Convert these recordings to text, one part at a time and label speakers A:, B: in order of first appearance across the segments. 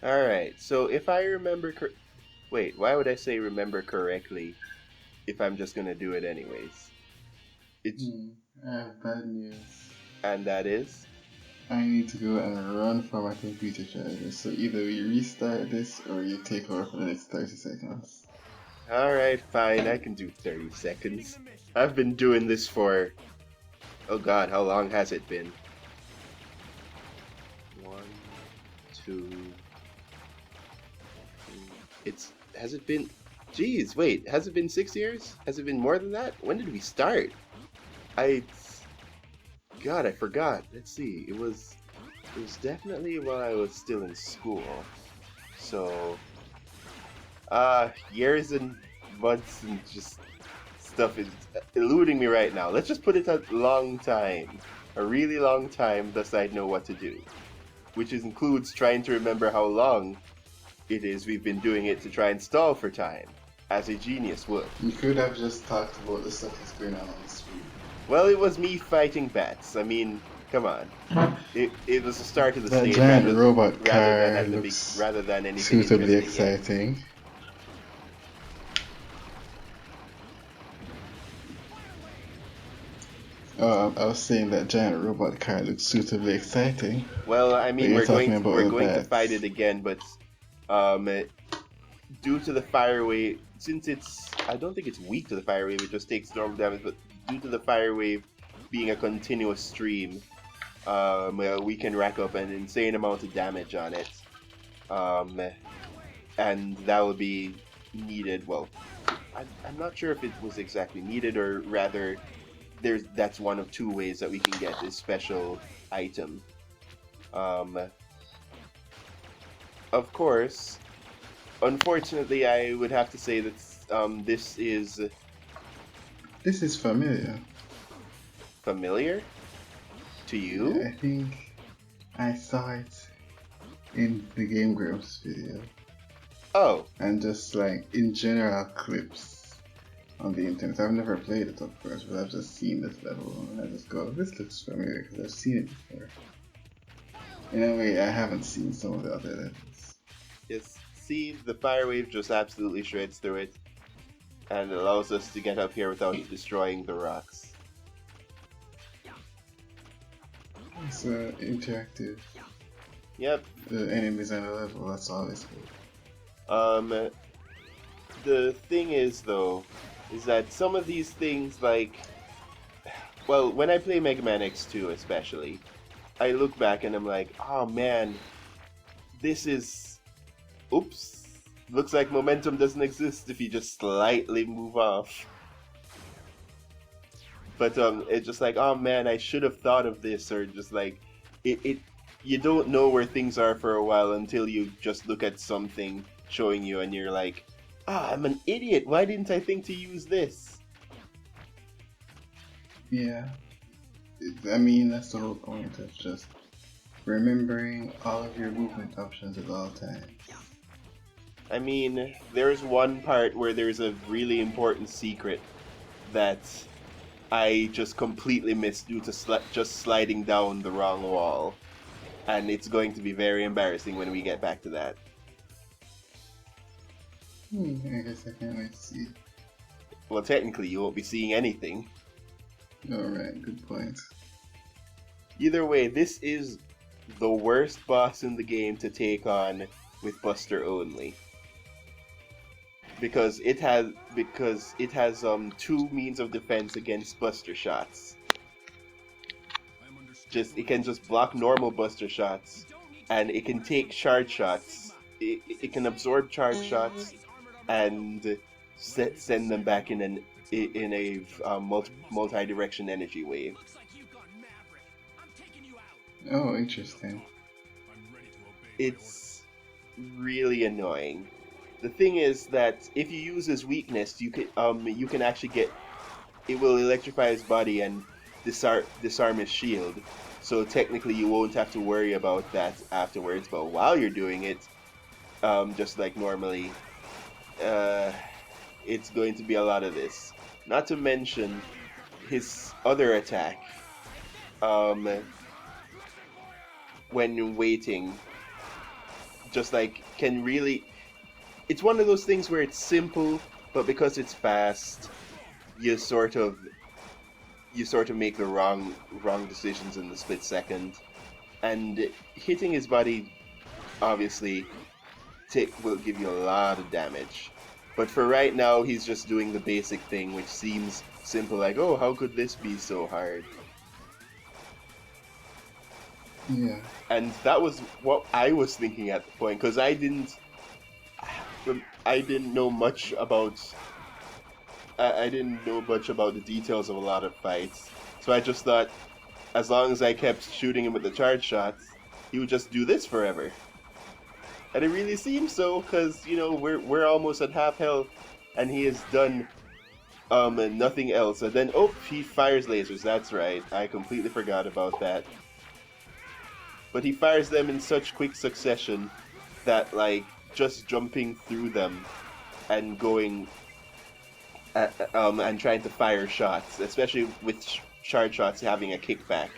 A: All right. So if I remember, wait, why would I say remember correctly if I'm just gonna do it anyways? It's
B: Hmm, I have bad news.
A: and that is.
B: I need to go and run for my computer charger. So either we restart this or you take over for the next 30 seconds.
A: All right, fine. I can do 30 seconds. I've been doing this for, oh God, how long has it been? One, two, three. Has it been? Geez, wait. Has it been 6 years? Has it been more than that? When did we start? I, God, I forgot. Let's see. It was definitely while I was still in school. So, years and months and just stuff is eluding me right now. Let's just put it a long time. A really long time, thus I'd know what to do. Which includes trying to remember how long it is we've been doing it to try and stall for time, as a genius would.
B: You could have just talked about the stuff that's going on the street.
A: Well, it was me fighting bats. I mean, come on. It was the start of the
B: That
A: stage
B: giant robot
A: rather than
B: car
A: at the big
B: looks
A: rather than anything
B: suitably
A: interesting yet.
B: exciting. I was saying that giant robot car looks suitably exciting,
A: Well, I
B: but
A: mean,
B: you're talking about
A: we're
B: the
A: going to fight it
B: bats.
A: again, but um, due to the fire wave, since it's I don't think it's weak to the fire wave, it just takes normal damage. But due to the fire wave being a continuous stream, well, we can rack up an insane amount of damage on it, um, and that will be needed. Well, I'm not sure if it was exactly needed, or rather, that's one of two ways that we can get this special item. Um, of course, unfortunately, I would have to say that this is
B: This is familiar.
A: familiar to
B: Yeah,
A: you.
B: I think I saw it in the Game Grumps video,
A: Oh,
B: and just like in general clips on the internet. I've never played it, of course, but I've just seen this level, and I just go, "This looks familiar," because I've seen it before. In a way, I haven't seen some of the other levels.
A: yes. See, the fire wave just absolutely shreds through it and allows us to get up here without destroying the rocks.
B: It's interactive.
A: Yep.
B: The enemies on the level, that's always good.
A: Um, the thing is, though, is that some of these things, like, well, when I play Mega Man X2 especially, I look back and I'm like, oh man, this is. Oops. Looks like momentum doesn't exist if you just slightly move off. But it's just like, oh man, I should have thought of this, or just like, it you don't know where things are for a while until you just look at something showing you, and you're like, ah, I'm an idiot. Why didn't I think to use this?
B: Yeah, I mean, that's the whole point of just remembering all of your movement options at all times.
A: I mean, there's one part where there's a really important secret that I just completely missed due to just sliding down the wrong wall. And it's going to be very embarrassing when we get back to that.
B: I guess I can't wait to see.
A: Well, technically, you won't be seeing anything.
B: Alright, good point.
A: Either way, this is the worst boss in the game to take on with Buster only. Because it has two means of defense against Buster shots. It can just block normal Buster shots, and it can take charge shots. It can absorb charge shots and send them back in a multi-direction energy wave.
B: Oh, interesting.
A: It's really annoying. The thing is that if you use his weakness, you can actually get it will electrify his body and disarm his shield. So technically, you won't have to worry about that afterwards. But while you're doing it, just like normally, uh, it's going to be a lot of this. Not to mention his other attack. Um, when waiting, just like can really. It's one of those things where it's simple, but because it's fast, you sort of make the wrong decisions in the split second, and hitting his body obviously will give you a lot of damage. But for right now, he's just doing the basic thing, which seems simple, like, oh, how could this be so hard?
B: Yeah.
A: And that was what I was thinking at the point, because I didn't know much about I didn't know much about the details of a lot of fights. So I just thought, as long as I kept shooting him with the charge shots, he would just do this forever. And it really seems so, because, we're almost at half health, and he has done nothing else. And then, he fires lasers, that's right. I completely forgot about that. But he fires them in such quick succession that, like, just jumping through them and going and trying to fire shots, especially with charge shots having a kickback,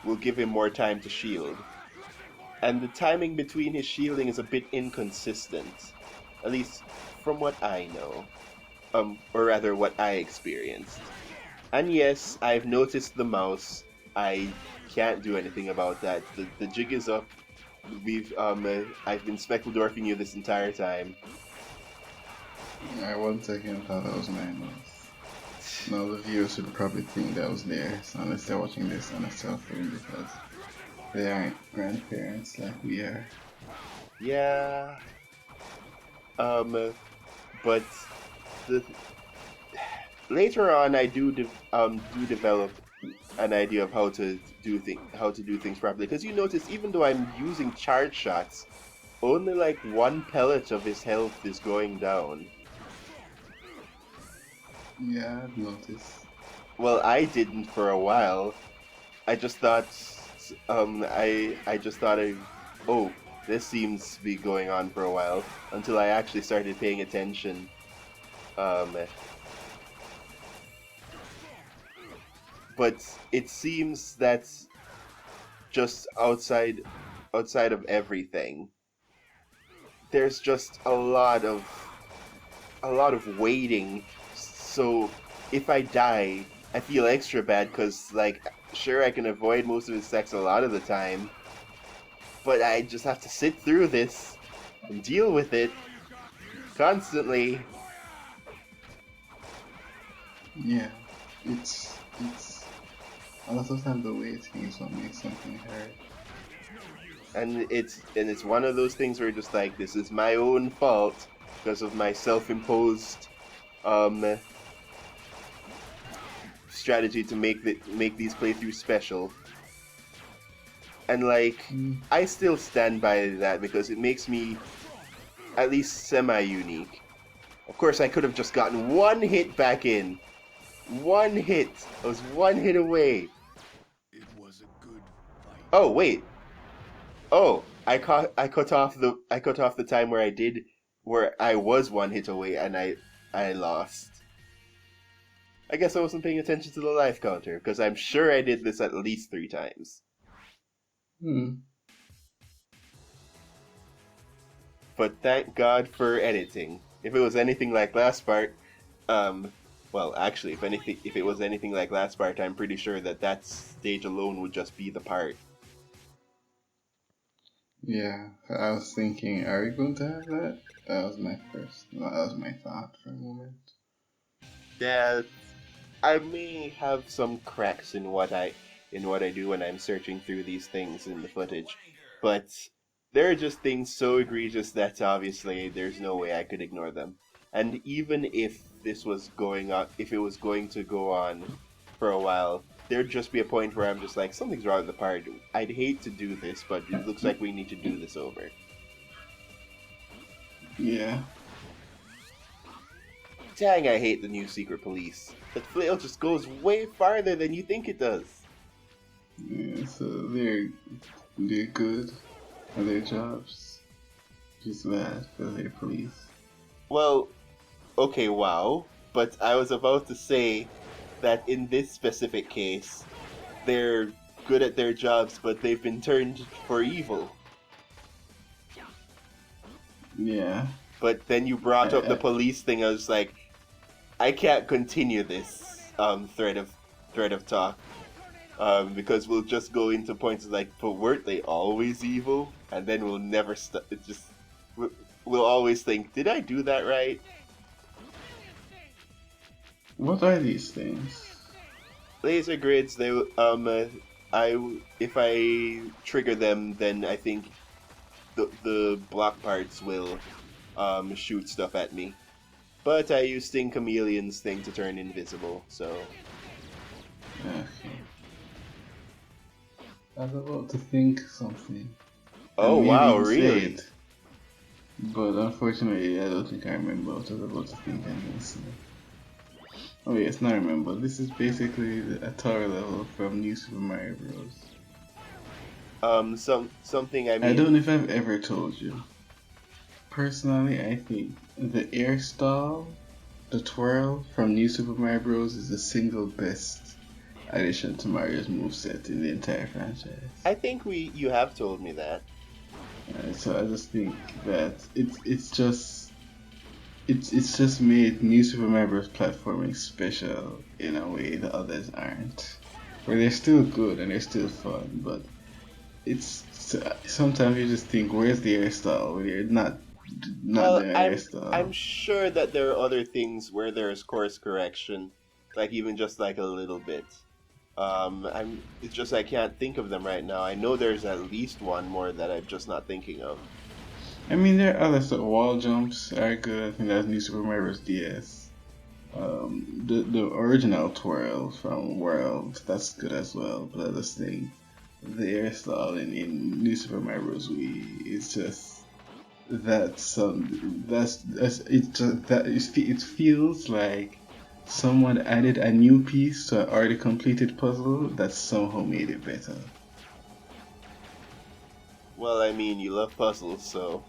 A: will give him more time to shield. And the timing between his shielding is a bit inconsistent, at least from what I know, or rather what I experienced. And yes, I've noticed the mouse. I can't do anything about that. The jig is up. I've been Speckledorfing you this entire time.
B: I 1 second thought that was my mouse. Now the viewers should probably think that was theirs, unless they're watching this on a cell phone, because they aren't grandparents like we are.
A: Yeah. But later on, I do develop an idea of how to do things properly. Because you notice, even though I'm using charge shots, only like 1 pellet of his health is going down.
B: Yeah, I've noticed.
A: Well, I didn't for a while. I just thought, oh, this seems to be going on for a while, until I actually started paying attention. But it seems that just outside of everything, there's just a lot of waiting. So if I die, I feel extra bad because, like, sure, I can avoid most of his sex a lot of the time, but I just have to sit through this and deal with it constantly.
B: Yeah, it's a lot of times the waiting is what makes something hard.
A: And it's one of those things where you're just like, this is my own fault because of my self-imposed strategy to make these playthroughs special. And like, I still stand by that because it makes me at least semi-unique. Of course, I could have just gotten 1 hit back in. 1 hit. I was 1 hit away.
C: It was a good fight.
A: Oh wait. Oh, I cut off the time where I was 1 hit away and I lost. I guess I wasn't paying attention to the life counter, because I'm sure I did this at least 3 times. But thank God for editing. If it was anything like last part, well, actually, if it was anything like last part, I'm pretty sure that stage alone would just be the part.
B: Yeah, I was thinking, are we going to have that? That was my thought for a moment.
A: Yeah, I may have some cracks in what I do when I'm searching through these things in the footage, but there are just things so egregious that obviously there's no way I could ignore them. And even if this was if it was going to go on for a while, there'd just be a point where I'm just like, something's wrong with the part. I'd hate to do this, but it looks like we need to do this over.
B: Yeah.
A: Dang, I hate the new secret police. That flail just goes way farther than you think it does.
B: Yeah, so they're good at their jobs. Just bad for their police.
A: Well, okay, wow. But I was about to say that in this specific case, they're good at their jobs, but they've been turned for evil.
B: Yeah.
A: But then you brought up the
B: I,
A: police thing. I was like, I can't continue this thread of talk because we'll just go into points like, but weren't they always evil? And then we'll never stop. It just we'll always think, did I do that right?
B: what are these things?
A: Laser grids. They if I trigger them, then I think the block parts will shoot stuff at me. But I use Sting Chameleon's thing to turn invisible, so
B: Okay. I was about to think something.
A: oh
B: And maybe
A: wow,
B: even say
A: really?
B: it. But unfortunately, I don't think I remember what I was about to think and then say. Oh yes, now I remember. This is basically a tower level from New Super Mario Bros.
A: Something I
B: I don't
A: mean.
B: know if I've ever told you. Personally, I think the air stall, the twirl from New Super Mario Bros. Is the single best addition to Mario's moveset in the entire franchise.
A: I think you have told me that.
B: So I just think that it's just made New Super Mario Bros. Platforming special in a way the others aren't. Where they're still good and they're still fun, but it's sometimes you just think, where's the air style? When you're not
A: Well,
B: doing an air
A: I'm
B: style.
A: sure that there are other things where there's course correction, like even just like a little bit. It's just I can't think of them right now. I know there's at least one more that I'm just not thinking of.
B: I mean, there are other stuff. Wall jumps are good. I think that's New Super Mario Bros. DS. The original twirl from World, that's good as well. But I just think the air style in New Super Mario Bros. Wii is just that's it. Just, that it feels like someone added a new piece to an already completed puzzle that somehow made it better.
A: Well, I mean, you love puzzles, so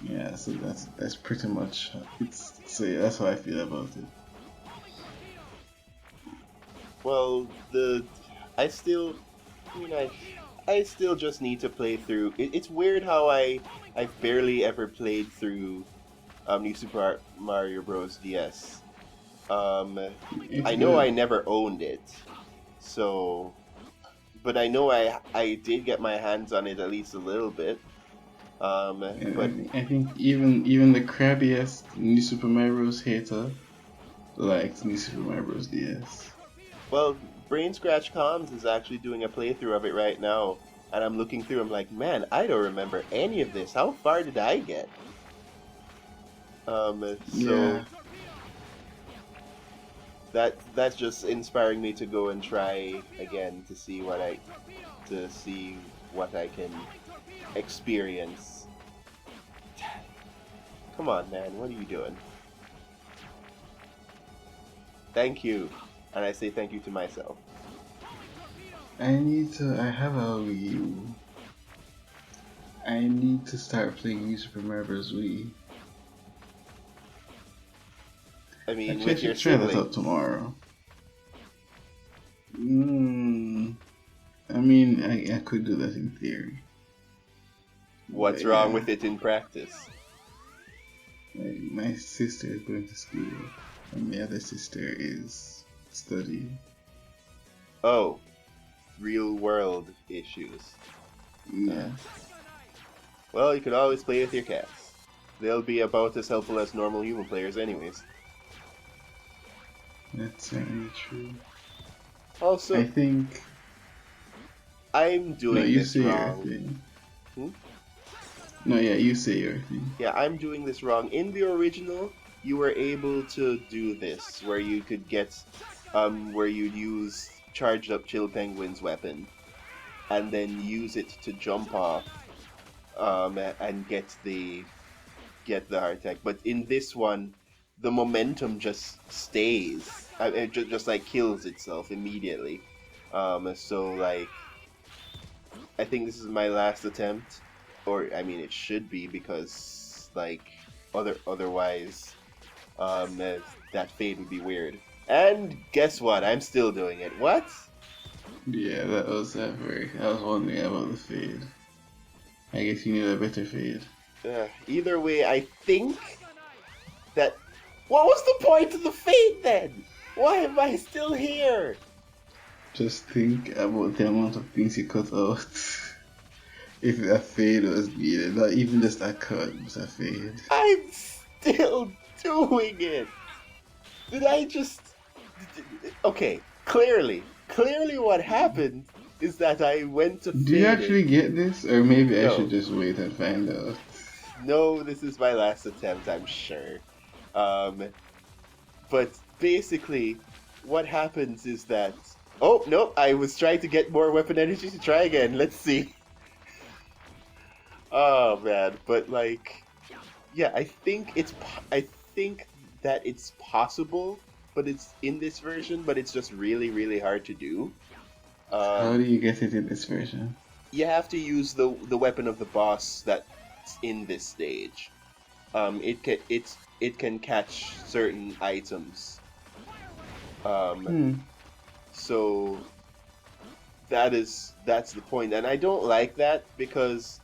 B: Yeah, so that's pretty much it's. So yeah, that's how I feel about it.
A: well, I still, I mean, I still just need to play through. It's weird how I've barely ever played through New Super Mario Bros. DS. Um,
B: It's
A: I know I
B: good.
A: never owned it, so but I know I did get my hands on it at least a little bit. But
B: And I think even the crabbiest New Super Mario Bros. Hater liked New Super Mario Bros. DS.
A: well, Brain Scratch Comms is actually doing a playthrough of it right now, and I'm looking through. I'm like, man, I don't remember any of this. How far did I get? So
B: Yeah,
A: that's just inspiring me to go and try again to see what I can experience. Come on, man, what are you doing? Thank you, and I say thank you to myself.
B: I need to. I have a Wii U. I need to start playing New Super Mario Bros. Wii.
A: I mean,
B: Actually, I
A: with your
B: should try that out
A: siblings.
B: tomorrow. Mm, I mean, I could do that in theory.
A: What's
B: But
A: wrong
B: yeah,
A: with it in practice?
B: like, my sister is going to school, and the other sister is studying.
A: Oh, real world issues. Uh,
B: Yeah,
A: well, you could always play with your cats. They'll be about as helpful as normal human players, anyways.
B: that's certainly true. I
A: Also,
B: think.
A: I'm
B: No,
A: doing
B: you
A: this
B: say your
A: wrong.
B: thing.
A: Hmm?
B: No, yeah, you say your thing.
A: Yeah, I'm doing this wrong. In the original, you were able to do this, where you could get, where you'd use charged up Chill Penguin's weapon, and then use it to jump off, and get the heart attack. But in this one, the momentum just stays. It just like kills itself immediately. So like, I think this is my last attempt, or I mean, it should be because like otherwise, that fade would be weird. And guess what? I'm still doing it. What?
B: Yeah, that was that very. I was wondering about the fade. I guess you need a better fade.
A: Either way, I think that... What was the point of the fate then? Why am I still here?
B: Just think about the amount of things you cut out. If a fade was needed, not even just a cut, but a fade.
A: I'm still doing it. Did I just... Okay, clearly what happened is that I went to
B: Do you
A: fade
B: actually
A: it.
B: get this? Or maybe I
A: No.
B: should just wait and find out.
A: No, this is my last attempt, I'm sure. But basically, what happens is that... Oh, no, I was trying to get more weapon energy to try again. Let's see. Oh, man. But, like... Yeah, I think that it's possible, but it's in this version, but it's just really, really hard to do.
B: How do you get it in this version?
A: You have to use the weapon of the boss that's in this stage. It can catch certain items. So that's the point, and I don't like that because,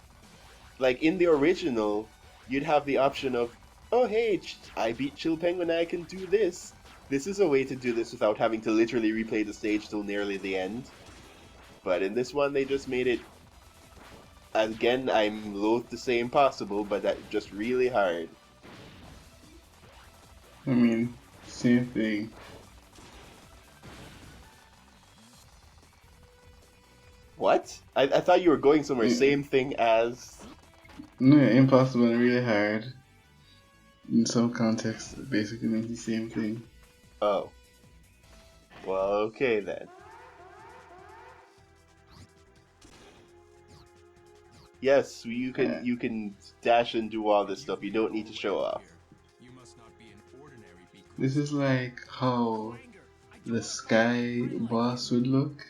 A: like in the original, you'd have the option of, oh hey, I beat Chill Penguin, I can do this. This is a way to do this without having to literally replay the stage till nearly the end. But in this one, they just made it, again, I'm loath to say impossible, but that just really hard.
B: I mean, same thing.
A: What? I thought you were going somewhere. Same thing as...
B: No, impossible and really hard. In some contexts, it basically means the same thing.
A: Oh. Well, okay then. Yes, you can dash and do all this stuff. You don't need to show off.
B: This is like how the sky boss would look,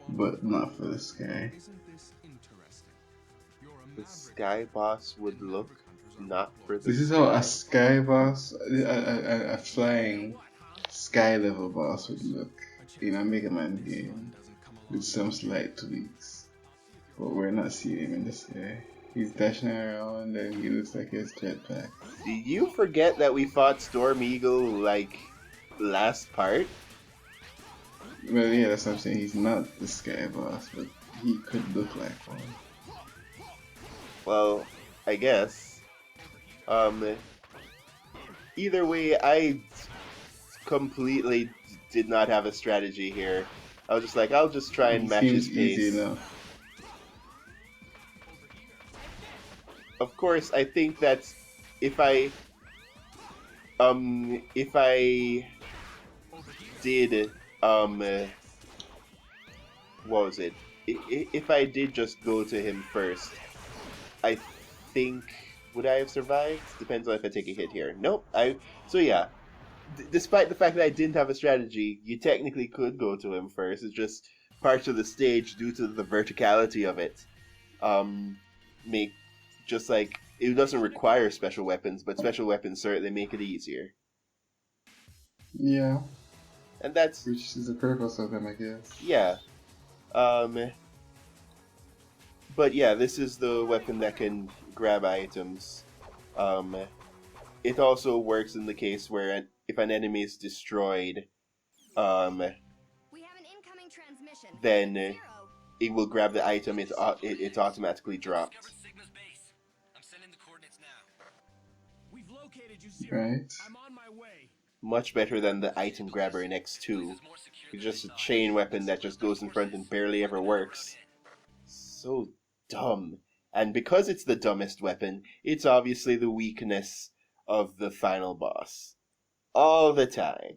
B: but not for the sky.
A: The sky boss would look not for the...
B: This is how a sky boss, a flying sky level boss would look in a Mega Man game with some slight tweaks. But we're not seeing him in the sky. He's dashing around and he looks like he has jetpack.
A: Did you forget that we fought Storm Eagle, like, last part?
B: Well, yeah, that's what I'm saying. He's not the sky boss, but he could look like one.
A: Well, I guess. Either way, I completely did not have a strategy here. I was just like, I'll just try and match his
B: Seems
A: pace.
B: easy enough.
A: Of course, I think that if I did, what was it? If I did just go to him first, I think, would I have survived? Depends on if I take a hit here. Nope. So yeah, despite the fact that I didn't have a strategy, you technically could go to him first. It's just parts of the stage, due to the verticality of it, make just like, it doesn't require special weapons, but special weapons certainly make it easier.
B: Yeah.
A: And that's...
B: Which is the purpose of them, I guess.
A: Yeah. But yeah, this is the weapon that can grab items. It also works in the case where if an enemy is destroyed,
D: We have an incoming transmission.
A: then
D: Zero.
A: it will grab the item. It's automatically dropped.
E: I'm sending the coordinates now.
C: We've located you, Zero.
B: Right?
C: I'm on my way.
A: Much better than the item grabber in X2. It's just a chain weapon that just goes in front and barely ever works. So dumb. And because it's the dumbest weapon, it's obviously the weakness of the final boss. All the time.